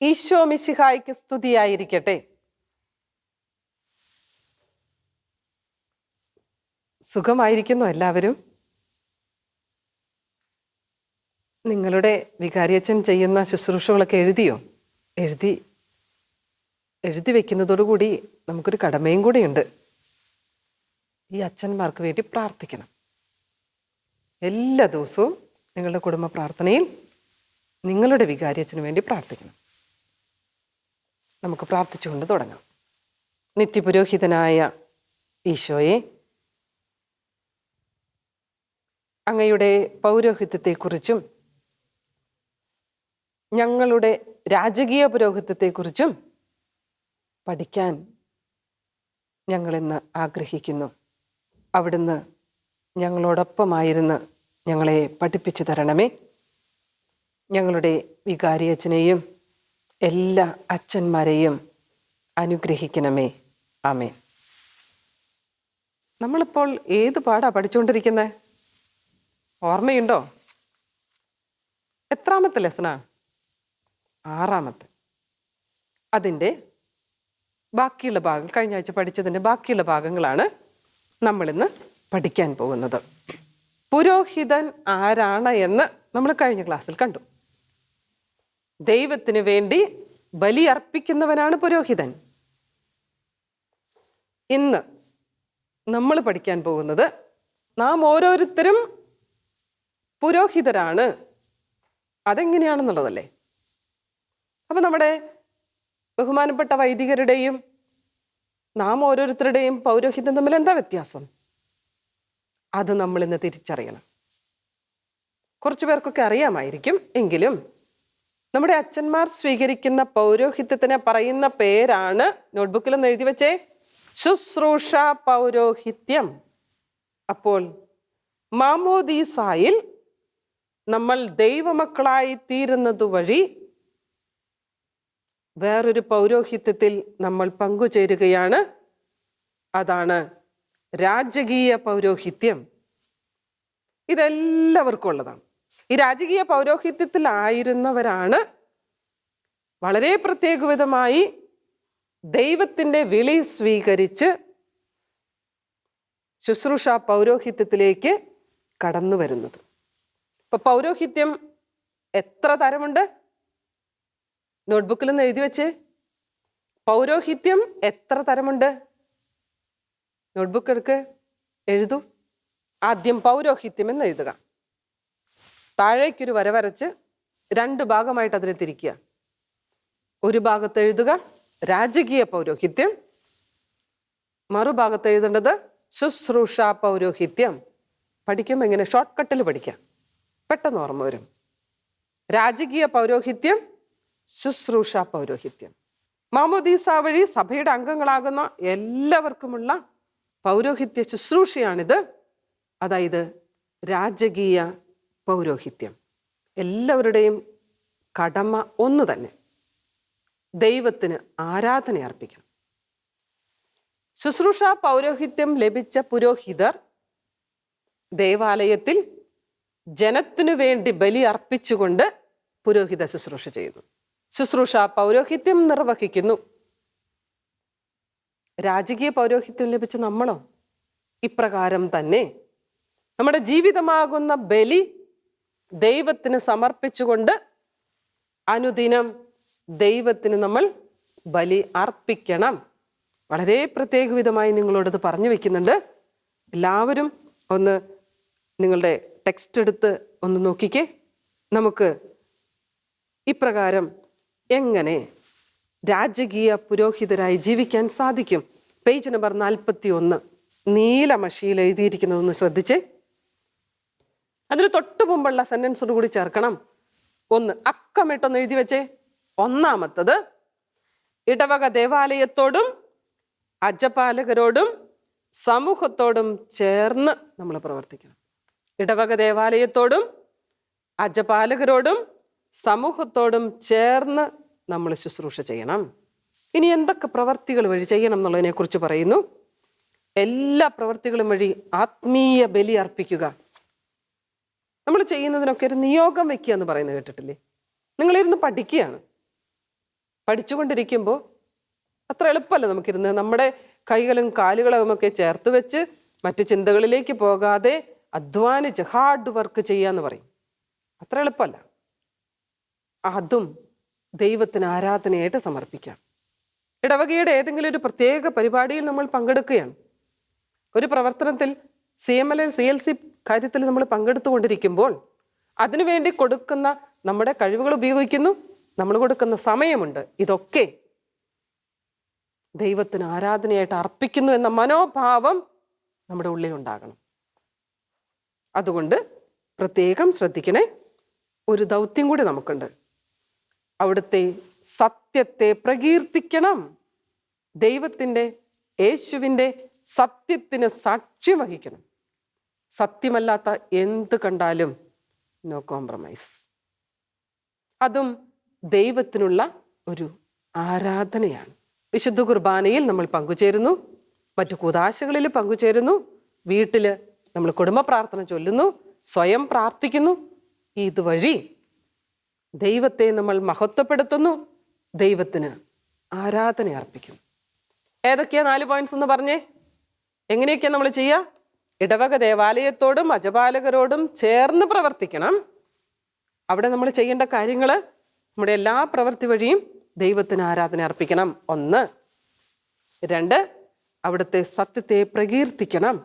ഈശോ മിശിഹായ്ക്ക് സ്തുതിയായിരിക്കട്ടെ. സുഖമായിരിക്കുന്നു എല്ലാവരും? നിങ്ങളുടെ വികാരിയച്ഛൻ ചെയ്യുന്ന ശുശ്രൂഷകളൊക്കെ എഴുതിയോ? എഴുതി വെക്കുന്നതോടുകൂടി നമുക്കൊരു കടമയും കൂടിയുണ്ട്. ഈ അച്ഛന്മാർക്ക് വേണ്ടി പ്രാർത്ഥിക്കണം. എല്ലാ ദിവസവും നിങ്ങളുടെ കുടുംബ പ്രാർത്ഥനയിൽ നിങ്ങളുടെ വികാരിയച്ഛന് വേണ്ടി പ്രാർത്ഥിക്കണം. നമുക്ക് പ്രാർത്ഥിച്ചുകൊണ്ട് തുടങ്ങാം. നിത്യപുരോഹിതനായ ഈശോയെ, അങ്ങയുടെ പൗരോഹിത്യത്തെക്കുറിച്ചും ഞങ്ങളുടെ രാജകീയ പുരോഹിത്യത്തെക്കുറിച്ചും പഠിക്കാൻ ഞങ്ങളിന്ന് ആഗ്രഹിക്കുന്നു. അവിടുന്ന് ഞങ്ങളോടൊപ്പമായിരുന്ന് ഞങ്ങളെ പഠിപ്പിച്ചു തരണമേ. ഞങ്ങളുടെ വികാരിയച്ഛനെയും എല്ലാ അച്ഛന്മാരെയും അനുഗ്രഹിക്കണമേ. ആമേൻ. നമ്മളിപ്പോൾ ഏത് പാഠാ പഠിച്ചുകൊണ്ടിരിക്കുന്നത്? ഓർമ്മയുണ്ടോ? എത്രാമത്തെ ലെസനാണ്? 6ാമത്തെ. അതിൻ്റെ ബാക്കിയുള്ള ഭാഗം, കഴിഞ്ഞ ആഴ്ച പഠിച്ചതിൻ്റെ ബാക്കിയുള്ള ഭാഗങ്ങളാണ് നമ്മളിന്ന് പഠിക്കാൻ പോകുന്നത്. പുരോഹിതൻ ആരാണ് എന്ന് നമ്മൾ കഴിഞ്ഞ ക്ലാസ്സിൽ കണ്ടു. ദൈവത്തിന് വേണ്ടി ബലി അർപ്പിക്കുന്നവനാണ് പുരോഹിതൻ. ഇന്ന് നമ്മൾ പഠിക്കാൻ പോകുന്നത് നാം ഓരോരുത്തരും പുരോഹിതരാണ്. അതെങ്ങനെയാണെന്നുള്ളതല്ലേ. അപ്പം നമ്മുടെ ബഹുമാനപ്പെട്ട വൈദികരുടെയും നാം ഓരോരുത്തരുടെയും പൗരോഹിത്യം തമ്മിൽ എന്താ വ്യത്യാസം? അത് നമ്മൾ ഇന്ന് തിരിച്ചറിയണം. കുറച്ചു പേർക്കൊക്കെ അറിയാമായിരിക്കും, എങ്കിലും നമ്മുടെ അച്ഛന്മാർ സ്വീകരിക്കുന്ന പൗരോഹിത്യത്തിനെ പറയുന്ന പേരാണ്, നോട്ട്ബുക്കിലൊന്ന് എഴുതി വെച്ചേ, ശുശ്രൂഷ പൗരോഹിത്യം. അപ്പോൾ മാമോദീസായിൽ നമ്മൾ ദൈവമക്കളായി തീരുന്നത് വഴി വേറൊരു പൗരോഹിത്യത്തിൽ നമ്മൾ പങ്കുചേരുകയാണ്. അതാണ് രാജകീയ പൗരോഹിത്യം. ഇതെല്ലാവർക്കും ഉള്ളതാണ്. ഈ രാജകീയ പൗരോഹിത്യത്തിലായിരുന്നവരാണ് വളരെ പ്രത്യേകവിധമായി ദൈവത്തിൻ്റെ വിളി സ്വീകരിച്ച് ശുശ്രൂഷ പൗരോഹിത്യത്തിലേക്ക് കടന്നു വരുന്നത്. ഇപ്പൊ പൗരോഹിത്യം എത്ര തരമുണ്ട്? നോട്ട്ബുക്കിലൊന്ന് എഴുതി വെച്ച്. പൗരോഹിത്യം എത്ര തരമുണ്ട്? നോട്ട്ബുക്ക് എടുക്ക്, എഴുതൂ. ആദ്യം പൗരോഹിത്യം എന്ന് എഴുതുക. താഴേക്കൊരു വര വരച്ച് 2 ഭാഗമായിട്ട് അതിനെ തിരിക്കുക. ഒരു ഭാഗത്ത് എഴുതുക രാജകീയ പൗരോഹിത്യം, മറുഭാഗത്ത് എഴുതേണ്ടത് ശുശ്രൂഷ പൗരോഹിത്യം. പഠിക്കുമ്പോൾ ഇങ്ങനെ ഷോർട്ട് കട്ടിൽ പഠിക്കാം, പെട്ടെന്ന് ഓർമ്മ വരും. രാജകീയ പൗരോഹിത്യം, ശുശ്രൂഷ പൗരോഹിത്യം. മാമോദീസ വഴി സഭയുടെ അംഗങ്ങളാകുന്ന എല്ലാവർക്കുമുള്ള പൗരോഹിത്യ ശുശ്രൂഷയാണിത്. അതായത് രാജകീയ പൗരോഹിത്യം. എല്ലാവരുടെയും കടമ ഒന്ന് തന്നെ, ദൈവത്തിന് ആരാധന അർപ്പിക്കണം. ശുശ്രൂഷ പൗരോഹിത്യം ലഭിച്ച പുരോഹിതർ ദേവാലയത്തിൽ ജനത്തിനു വേണ്ടി ബലി അർപ്പിച്ചുകൊണ്ട് പുരോഹിത ശുശ്രൂഷ ചെയ്യുന്നു. ശുശ്രൂഷ പൗരോഹിത്യം നിർവഹിക്കുന്നു. രാജകീയ പൗരോഹിത്യം ലഭിച്ച നമ്മളോ ഇപ്രകാരം തന്നെ നമ്മുടെ ജീവിതമാകുന്ന ബലി ദൈവത്തിന് സമർപ്പിച്ചുകൊണ്ട് അനുദിനം ദൈവത്തിന് നമ്മൾ ബലി അർപ്പിക്കണം. വളരെ പ്രത്യേകവിധമായി നിങ്ങളോടത് പറഞ്ഞു വെക്കുന്നുണ്ട്. എല്ലാവരും ഒന്ന് നിങ്ങളുടെ ടെക്സ്റ്റ് എടുത്ത് ഒന്ന് നോക്കിക്കേ. നമുക്ക് ഇപ്രകാരം എങ്ങനെ രാജകീയ പുരോഹിതരായി ജീവിക്കാൻ സാധിക്കും? പേജ് നമ്പർ 41 നീലമഷിയിൽ എഴുതിയിരിക്കുന്നതൊന്ന് ശ്രദ്ധിച്ചേ. അതിന് തൊട്ട് മുമ്പുള്ള സെന്റൻസോട് കൂടി ചേർക്കണം. 1 അക്കമിട്ടൊന്ന് എഴുതി വെച്ചേ. 1ാമത്തത്, ഇടവക ദേവാലയത്തോടും അജപാലകരോടും സമൂഹത്തോടും ചേർന്ന് നമ്മൾ പ്രവർത്തിക്കണം. ഇടവക ദേവാലയത്തോടും അജപാലകരോടും സമൂഹത്തോടും ചേർന്ന് നമ്മൾ ശുശ്രൂഷ ചെയ്യണം. ഇനി എന്തൊക്കെ പ്രവർത്തികൾ വഴി ചെയ്യണം എന്നുള്ളതിനെ കുറിച്ച് പറയുന്നു. എല്ലാ പ്രവൃത്തികളും വഴി ആത്മീയ ബലി അർപ്പിക്കുക. നമ്മൾ ചെയ്യുന്നതിനൊക്കെ ഒരു നിയോഗം വെക്കുക എന്ന് പറയുന്നത് കേട്ടിട്ടില്ലേ? നിങ്ങളിരുന്ന് പഠിക്കുകയാണ്, പഠിച്ചുകൊണ്ടിരിക്കുമ്പോൾ അത്ര എളുപ്പമല്ല നമുക്കിരുന്ന് നമ്മുടെ കൈകളും കാലുകളും ഒക്കെ ചേർത്ത് വെച്ച് മറ്റു ചിന്തകളിലേക്ക് പോകാതെ അധ്വാനിച്ച് ഹാർഡ് വർക്ക് ചെയ്യാന്ന് പറയും. അത്ര എളുപ്പമല്ല. അതും ദൈവത്തിന് ആരാധനയായിട്ട് സമർപ്പിക്കാം. ഇടവകയുടെ ഏതെങ്കിലും ഒരു പ്രത്യേക പരിപാടിയിൽ നമ്മൾ പങ്കെടുക്കുകയാണ്, ഒരു പ്രവർത്തനത്തിൽ CMLA CLC കാര്യത്തിൽ നമ്മൾ പങ്കെടുത്തുകൊണ്ടിരിക്കുമ്പോൾ അതിനുവേണ്ടി കൊടുക്കുന്ന നമ്മുടെ കഴിവുകൾ ഉപയോഗിക്കുന്നു, നമ്മൾ കൊടുക്കുന്ന സമയമുണ്ട്. ഇതൊക്കെ ദൈവത്തിന് ആരാധനയായിട്ട് അർപ്പിക്കുന്നു എന്ന മനോഭാവം നമ്മുടെ ഉള്ളിലുണ്ടാകണം. അതുകൊണ്ട് പ്രത്യേകം ശ്രദ്ധിക്കണേ. ഒരു ദൗത്യം കൂടി നമുക്കുണ്ട്. അവിടുത്തെ സത്യത്തെ പ്രകീർത്തിക്കണം. ദൈവത്തിൻ്റെ, യേശുവിൻ്റെ സത്യത്തിന് സാക്ഷ്യം വഹിക്കണം. സത്യമല്ലാത്ത എന്ത് കണ്ടാലും നോ കോംപ്രമൈസ്. അതും ദൈവത്തിനുള്ള ഒരു ആരാധനയാണ്. വിശുദ്ധ കുർബാനയിൽ നമ്മൾ പങ്കുചേരുന്നു, മറ്റു കൂദാശകളിൽ പങ്കുചേരുന്നു, വീട്ടിൽ നമ്മൾ കുടുംബ പ്രാർത്ഥന ചൊല്ലുന്നു, സ്വയം പ്രാർത്ഥിക്കുന്നു. ഇതുവഴി ദൈവത്തെ നമ്മൾ മഹത്വപ്പെടുത്തുന്നു, ദൈവത്തിന് ആരാധന അർപ്പിക്കുന്നു. ഏതൊക്കെയാ 4 പോയിന്റ്സ് എന്ന് പറഞ്ഞേ? എങ്ങനെയൊക്കെയാ നമ്മൾ ചെയ്യുക? ഇടവക ദേവാലയത്തോടും അജപാലകരോടും ചേർന്ന് പ്രവർത്തിക്കണം. അവിടെ നമ്മൾ ചെയ്യേണ്ട കാര്യങ്ങൾ, നമ്മുടെ എല്ലാ പ്രവൃത്തി വഴിയും ദൈവത്തിന് ആരാധന അർപ്പിക്കണം. 1. 2, അവിടുത്തെ സത്യത്തെ പ്രകീർത്തിക്കണം.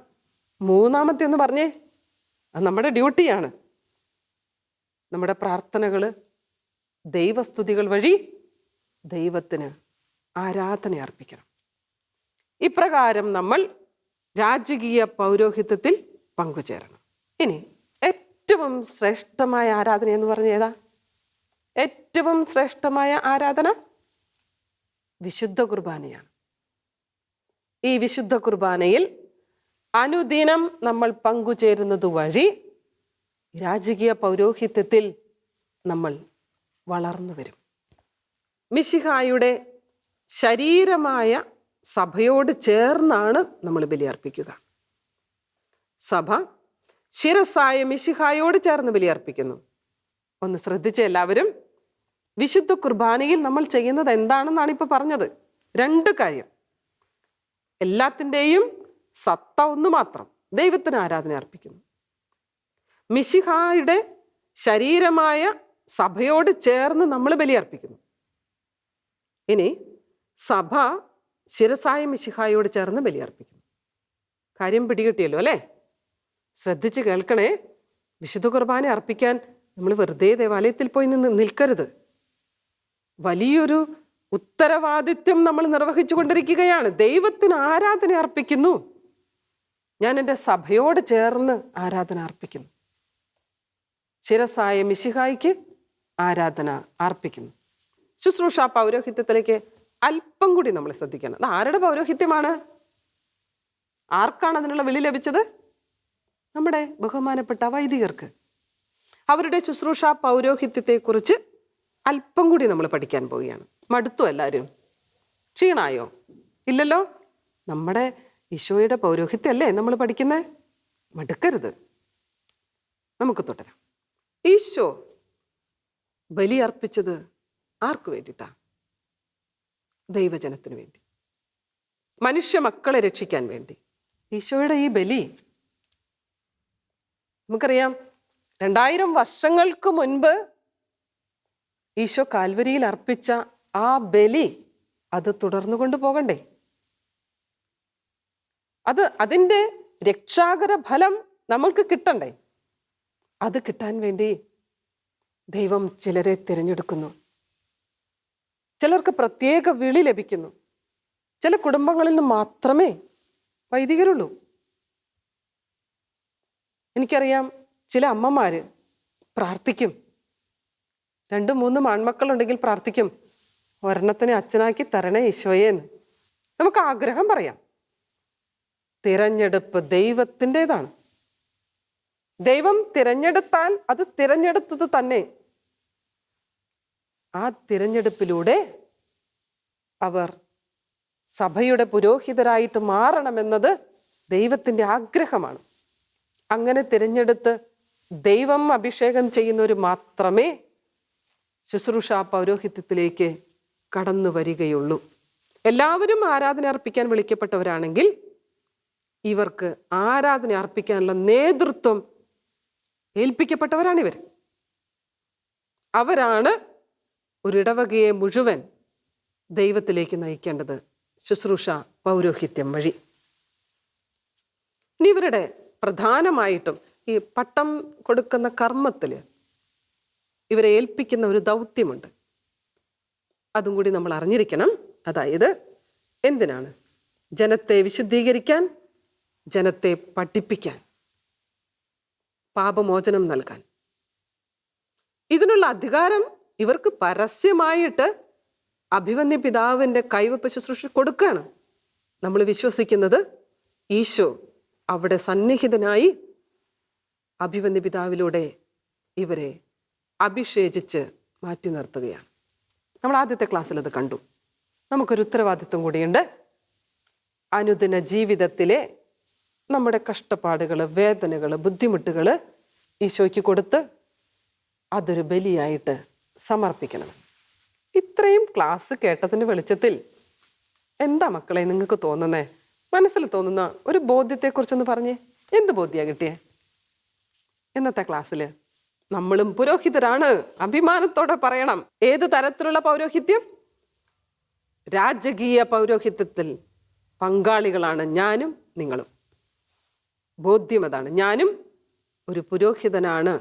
3 എന്ന് പറഞ്ഞേ, അത് നമ്മുടെ ഡ്യൂട്ടിയാണ്. നമ്മുടെ പ്രാർത്ഥനകൾ, ദൈവസ്തുതികൾ വഴി ദൈവത്തിന് ആരാധന അർപ്പിക്കണം. ഇപ്രകാരം നമ്മൾ രാജകീയ പൗരോഹിത്യത്തിൽ പങ്കുചേരണം. ഇനി ഏറ്റവും ശ്രേഷ്ഠമായ ആരാധന എന്ന് പറഞ്ഞ ഏതാ? ഏറ്റവും ശ്രേഷ്ഠമായ ആരാധന വിശുദ്ധ കുർബാനയാണ്. ഈ വിശുദ്ധ കുർബാനയിൽ അനുദിനം നമ്മൾ പങ്കുചേരുന്നത് വഴി രാജകീയ പൗരോഹിത്യത്തിൽ നമ്മൾ വളർന്നു വരും. മിശിഹായുടെ ശരീരമായ സഭയോട് ചേർന്നാണ് നമ്മൾ ബലിയർപ്പിക്കുക. സഭ ശിരസ്സായ മിശിഹായോട് ചേർന്ന് ബലിയർപ്പിക്കുന്നു. ഒന്ന് ശ്രദ്ധിച്ച എല്ലാവരും, വിശുദ്ധ കുർബാനയിൽ നമ്മൾ ചെയ്യുന്നത് എന്താണെന്നാണ് ഇപ്പോൾ പറഞ്ഞത്. 2 കാര്യം. എല്ലാത്തിൻ്റെയും സത്ത ഒന്ന് മാത്രം, ദൈവത്തിന് ആരാധന അർപ്പിക്കുന്നു. മിശിഹായുടെ ശരീരമായ സഭയോട് ചേർന്ന് നമ്മൾ ബലിയർപ്പിക്കുന്നു. ഇനി സഭ ശിരസായ മിശിഹായോട് ചേർന്ന് ബലിയർപ്പിക്കുന്നു. കാര്യം പിടികിട്ടിയല്ലോ അല്ലേ? ശ്രദ്ധിച്ച് കേൾക്കണേ. വിശുദ്ധ കുർബാന അർപ്പിക്കാൻ നമ്മൾ വെറുതെ ദേവാലയത്തിൽ പോയി നിൽക്കരുത്. വലിയൊരു ഉത്തരവാദിത്വം നമ്മൾ നിർവഹിച്ചു കൊണ്ടിരിക്കുകയാണ്. ദൈവത്തിന് ആരാധന അർപ്പിക്കുന്നു. ഞാൻ എൻ്റെ സഭയോട് ചേർന്ന് ആരാധന അർപ്പിക്കുന്നു. ശിരസായ മിശിഹായ്ക്ക് ആരാധന അർപ്പിക്കുന്നു. ശുശ്രൂഷ പൗരോഹിത്യത്തിലേക്ക് അല്പം കൂടി നമ്മൾ ശ്രദ്ധിക്കണം. അത് ആരുടെ പൗരോഹിത്യമാണ്? ആർക്കാണ് അതിനുള്ള വിളി ലഭിച്ചത്? നമ്മുടെ ബഹുമാനപ്പെട്ട വൈദികർക്ക്. അവരുടെ ശുശ്രൂഷ പൗരോഹിത്യത്തെക്കുറിച്ച് അല്പം കൂടി നമ്മൾ പഠിക്കാൻ പോവുകയാണ്. മടുത്തു എല്ലാവരും? ക്ഷീണായോ? ഇല്ലല്ലോ. നമ്മുടെ ഈശോയുടെ പൗരോഹിത്യമല്ലേ നമ്മൾ പഠിക്കുന്നത്? മടുക്കരുത്. നമുക്ക് തുടരാം. ഈശോ ബലി അർപ്പിച്ചത് ആർക്ക് വേണ്ടിയിട്ടാ? ദൈവജനത്തിന് വേണ്ടി, മനുഷ്യ മക്കളെ രക്ഷിക്കാൻ വേണ്ടി. ഈശോയുടെ ഈ ബലി നമുക്കറിയാം, 2000 വർഷങ്ങൾക്ക് മുൻപ് ഈശോ കാൽവരിയിൽ അർപ്പിച്ച ആ ബലി അത് തുടർന്നു കൊണ്ടുപോകണ്ടേ? അതിൻ്റെ രക്ഷാകര ഫലം നമ്മൾക്ക് കിട്ടണ്ടേ? അത് കിട്ടാൻ വേണ്ടി ദൈവം ചിലരെ തിരഞ്ഞെടുക്കുന്നു. ചിലർക്ക് പ്രത്യേക വിളി ലഭിക്കുന്നു. ചില കുടുംബങ്ങളിൽ നിന്ന് മാത്രമേ വൈദികരുള്ളൂ. എനിക്കറിയാം, ചില അമ്മമാര് പ്രാർത്ഥിക്കും. 2-3 ആൺമക്കളുണ്ടെങ്കിൽ പ്രാർത്ഥിക്കും, ഒരെണ്ണത്തിനെ അച്ഛനാക്കി തരണേ ഈശോയേന്ന്. നമുക്ക് ആഗ്രഹം പറയാം. തിരഞ്ഞെടുപ്പ് ദൈവത്തിൻ്റെതാണ്. ദൈവം തിരഞ്ഞെടുത്താൽ അത് തിരഞ്ഞെടുത്തത് തന്നെ. ആ തിരഞ്ഞെടുപ്പിലൂടെ അവർ സഭയുടെ പുരോഹിതരായിട്ട് മാറണമെന്നത് ദൈവത്തിൻ്റെ ആഗ്രഹമാണ്. അങ്ങനെ തിരഞ്ഞെടുത്ത് ദൈവം അഭിഷേകം ചെയ്യുന്നവർ മാത്രമേ ശുശ്രൂഷ പൗരോഹിത്യത്തിലേക്ക് കടന്നു വരികയുള്ളൂ. എല്ലാവരും ആരാധന അർപ്പിക്കാൻ വിളിക്കപ്പെട്ടവരാണെങ്കിൽ ഇവർക്ക് ആരാധന അർപ്പിക്കാനുള്ള നേതൃത്വം ഏൽപ്പിക്കപ്പെട്ടവരാണിവർ. അവരാണ് ഒരിടവകയെ മുഴുവൻ ദൈവത്തിലേക്ക് നയിക്കേണ്ടത് ശുശ്രൂഷ പൗരോഹിത്യം വഴി. ഇനി ഇവരുടെ പ്രധാനമായിട്ടും ഈ പട്ടം കൊടുക്കുന്ന കർമ്മത്തിൽ ഇവരെ ഏൽപ്പിക്കുന്ന ഒരു ദൗത്യമുണ്ട്. അതും കൂടി നമ്മൾ അറിഞ്ഞിരിക്കണം. അതായത് എന്തിനാണ്? ജനത്തെ വിശുദ്ധീകരിക്കാൻ, ജനത്തെ പഠിപ്പിക്കാൻ, പാപമോചനം നൽകാൻ. ഇതിനുള്ള അധികാരം ഇവർക്ക് പരസ്യമായിട്ട് അഭിമന്യ പിതാവിൻ്റെ കൈവപ്പ് ശുശ്രൂഷ കൊടുക്കുകയാണ്. നമ്മൾ വിശ്വസിക്കുന്നത് ഈശോ അവിടെ സന്നിഹിതനായി അഭിമന്യ പിതാവിലൂടെ ഇവരെ അഭിഷേചിച്ച് മാറ്റി നിർത്തുകയാണ്. നമ്മൾ ആദ്യത്തെ ക്ലാസ്സിൽ അത് കണ്ടു. നമുക്കൊരു ഉത്തരവാദിത്വം കൂടിയുണ്ട്. അനുദിന ജീവിതത്തിലെ നമ്മുടെ കഷ്ടപ്പാടുകൾ, വേദനകൾ, ബുദ്ധിമുട്ടുകൾ ഈശോയ്ക്ക് കൊടുത്ത് അതൊരു ബലിയായിട്ട് സമർപ്പിക്കണം. ഇത്രയും ക്ലാസ് കേട്ടതിൻ്റെ വെളിച്ചത്തിൽ എന്താ മക്കളെ നിങ്ങൾക്ക് തോന്നുന്നേ? മനസ്സിൽ തോന്നുന്ന ഒരു ബോധ്യത്തെക്കുറിച്ചൊന്ന് പറഞ്ഞേ. എന്ത് ബോധ്യമാണ് കിട്ടിയേ? ഇന്നത്തെ ക്ലാസ്സിൽ നമ്മളും പുരോഹിതരാണ്, അഭിമാനത്തോടെ പറയണം. ഏത് തരത്തിലുള്ള പൗരോഹിത്യം? രാജകീയ പൗരോഹിത്യത്തിൽ പങ്കാളികളാണ് ഞാനും നിങ്ങളും. ബോധ്യം അതാണ്. ഞാനും ഒരു പുരോഹിതനാണ്,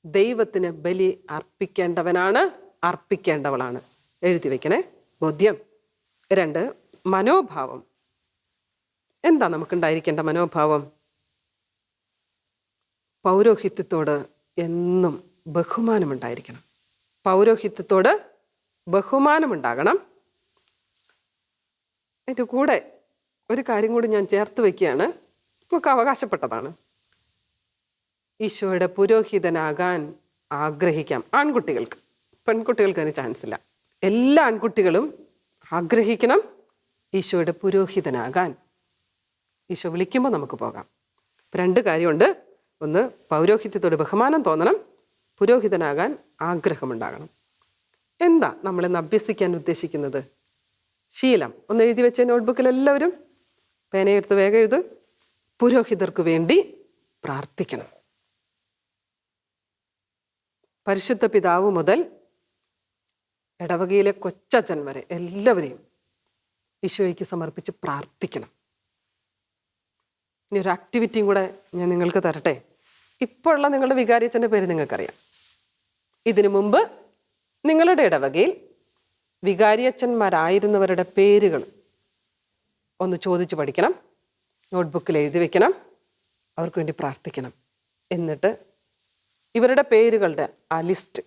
ദൈവത്തിന് ബലി അർപ്പിക്കേണ്ടവനാണ്, അർപ്പിക്കേണ്ടവളാണ്. എഴുതി വയ്ക്കണേ. ബോധ്യം. 2, മനോഭാവം. എന്താ നമുക്കുണ്ടായിരിക്കേണ്ട മനോഭാവം? പൗരോഹിത്യത്തോട് എന്നും ബഹുമാനമുണ്ടായിരിക്കണം. പൗരോഹിത്യത്തോട് ബഹുമാനമുണ്ടാകണം. അതിൻ്റെ കൂടെ ഒരു കാര്യം കൂടി ഞാൻ ചേർത്ത് വയ്ക്കുകയാണ്. നമുക്ക് അവകാശപ്പെട്ടതാണ്. ഈശോയുടെ പുരോഹിതനാകാൻ ആഗ്രഹിക്കാം. ആൺകുട്ടികൾക്ക്, പെൺകുട്ടികൾക്ക് അതിന് ചാൻസ് ഇല്ല. എല്ലാ ആൺകുട്ടികളും ആഗ്രഹിക്കണം ഈശോയുടെ പുരോഹിതനാകാൻ. ഈശോ വിളിക്കുമ്പോൾ നമുക്ക് പോകാം. 2 കാര്യമുണ്ട്. ഒന്ന്, പൗരോഹിത്യത്തോട് ബഹുമാനം തോന്നണം. പുരോഹിതനാകാൻ ആഗ്രഹമുണ്ടാകണം. എന്താ നമ്മളിന്ന് അഭ്യസിക്കാൻ ഉദ്ദേശിക്കുന്നത്? ശീലം. ഒന്ന് എഴുതി വെച്ച നോട്ട്ബുക്കിൽ എല്ലാവരും പേനയെടുത്ത് വേഗം എഴുത്. പുരോഹിതർക്ക് വേണ്ടി പ്രാർത്ഥിക്കണം. പരിശുദ്ധ പിതാവ് മുതൽ ഇടവകയിലെ കൊച്ചച്ഛൻ വരെ എല്ലാവരെയും ഈശോയ്ക്ക് സമർപ്പിച്ച് പ്രാർത്ഥിക്കണം. ഇനി ഒരു ആക്ടിവിറ്റിയും കൂടെ ഞാൻ നിങ്ങൾക്ക് തരട്ടെ. ഇപ്പോൾ ഉള്ള നിങ്ങളുടെ വികാരിയച്ഛൻ്റെ പേര് നിങ്ങൾക്കറിയാം. ഇതിനു മുമ്പ് നിങ്ങളുടെ ഇടവകയിൽ വികാരിയച്ഛന്മാരായിരുന്നവരുടെ പേരുകൾ ഒന്ന് ചോദിച്ച് പഠിക്കണം. നോട്ട്ബുക്കിൽ എഴുതി വെക്കണം. അവർക്ക് വേണ്ടി പ്രാർത്ഥിക്കണം. എന്നിട്ട് ഇവരുടെ പേരുകളുടെ ആ ലിസ്റ്റ്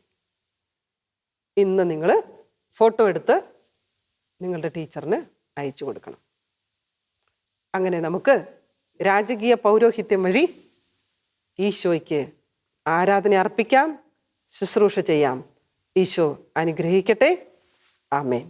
ഇന്ന് നിങ്ങൾ ഫോട്ടോ എടുത്ത് നിങ്ങളുടെ ടീച്ചറിന് അയച്ചു കൊടുക്കണം. അങ്ങനെ നമുക്ക് രാജകീയ പൗരോഹിത്യം വഴി ഈശോയ്ക്ക് ആരാധന അർപ്പിക്കാം, ശുശ്രൂഷ ചെയ്യാം. ഈശോ അനുഗ്രഹിക്കട്ടെ. ആമേൻ.